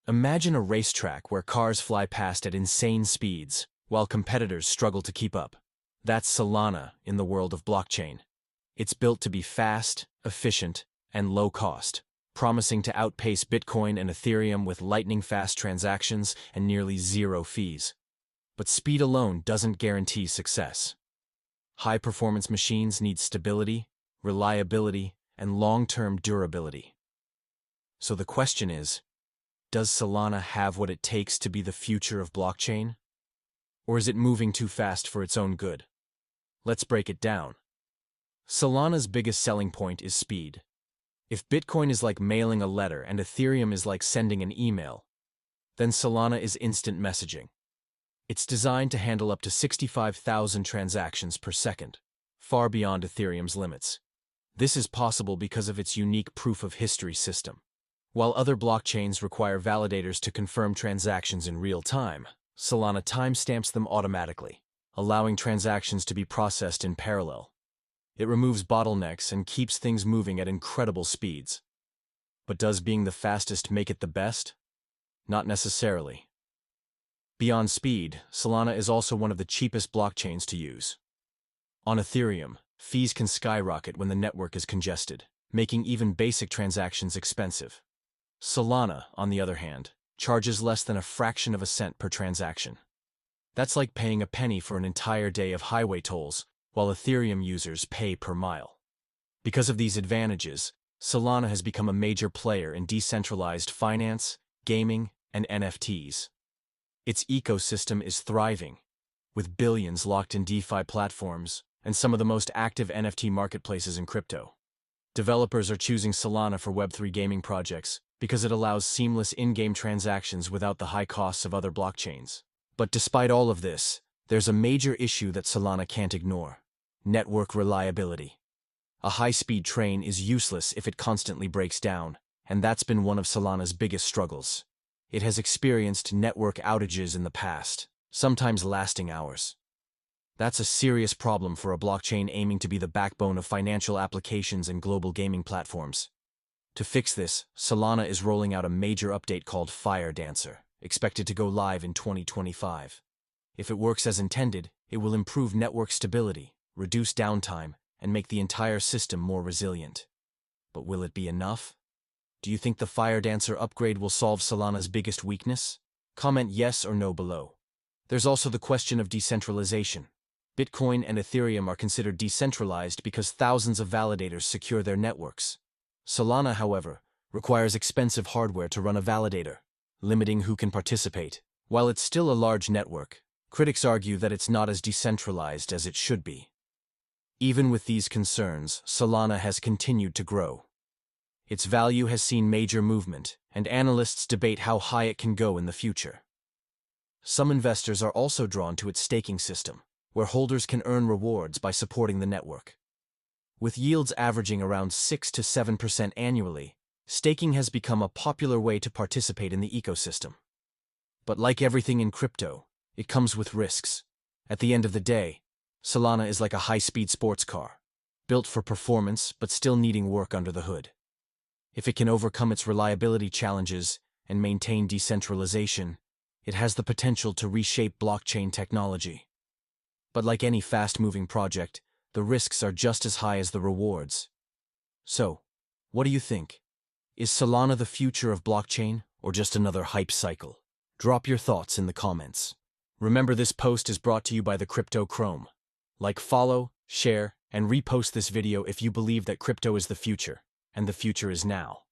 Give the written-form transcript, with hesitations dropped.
Imagine a racetrack where cars fly past at insane speeds, while competitors struggle to keep up. That's Solana in the world of blockchain. It's built to be fast, efficient, and low cost, promising to outpace Bitcoin and Ethereum with lightning-fast transactions and nearly zero fees. But speed alone doesn't guarantee success. High-performance machines need stability, reliability, and long-term durability. So the question is, does Solana have what it takes to be the future of blockchain? Or is it moving too fast for its own good? Let's break it down. Solana's biggest selling point is speed. If Bitcoin is like mailing a letter and Ethereum is like sending an email, then Solana is instant messaging. It's designed to handle up to 65,000 transactions per second, far beyond Ethereum's limits. This is possible because of its unique proof-of-history system. While other blockchains require validators to confirm transactions in real time, Solana timestamps them automatically, allowing transactions to be processed in parallel. It removes bottlenecks and keeps things moving at incredible speeds. But does being the fastest make it the best? Not necessarily. Beyond speed, Solana is also one of the cheapest blockchains to use. On Ethereum, fees can skyrocket when the network is congested, making even basic transactions expensive. Solana, on the other hand, charges less than a fraction of a cent per transaction. That's like paying a penny for an entire day of highway tolls, while Ethereum users pay per mile. Because of these advantages, Solana has become a major player in decentralized finance, gaming, and NFTs. Its ecosystem is thriving, with billions locked in DeFi platforms and some of the most active NFT marketplaces in crypto. Developers are choosing Solana for Web3 gaming projects because it allows seamless in-game transactions without the high costs of other blockchains. But despite all of this, there's a major issue that Solana can't ignore: network reliability. A high-speed train is useless if it constantly breaks down, and that's been one of Solana's biggest struggles. It has experienced network outages in the past, sometimes lasting hours. That's a serious problem for a blockchain aiming to be the backbone of financial applications and global gaming platforms. To fix this, Solana is rolling out a major update called Fire Dancer, expected to go live in 2025. If it works as intended, it will improve network stability, reduce downtime, and make the entire system more resilient. But will it be enough? Do you think the Fire Dancer upgrade will solve Solana's biggest weakness? Comment yes or no below. There's also the question of decentralization. Bitcoin and Ethereum are considered decentralized because thousands of validators secure their networks. Solana, however, requires expensive hardware to run a validator, limiting who can participate. While it's still a large network, critics argue that it's not as decentralized as it should be. Even with these concerns, Solana has continued to grow. Its value has seen major movement, and analysts debate how high it can go in the future. Some investors are also drawn to its staking system, where holders can earn rewards by supporting the network. With yields averaging around 6 to 7% annually, staking has become a popular way to participate in the ecosystem. But like everything in crypto, it comes with risks. At the end of the day, Solana is like a high-speed sports car, built for performance but still needing work under the hood. If it can overcome its reliability challenges and maintain decentralization, it has the potential to reshape blockchain technology. But like any fast-moving project, the risks are just as high as the rewards. So, what do you think? Is Solana the future of blockchain or just another hype cycle? Drop your thoughts in the comments. Remember, this post is brought to you by the Crypto Chrome. Like, follow, share, and repost this video if you believe that crypto is the future, and the future is now.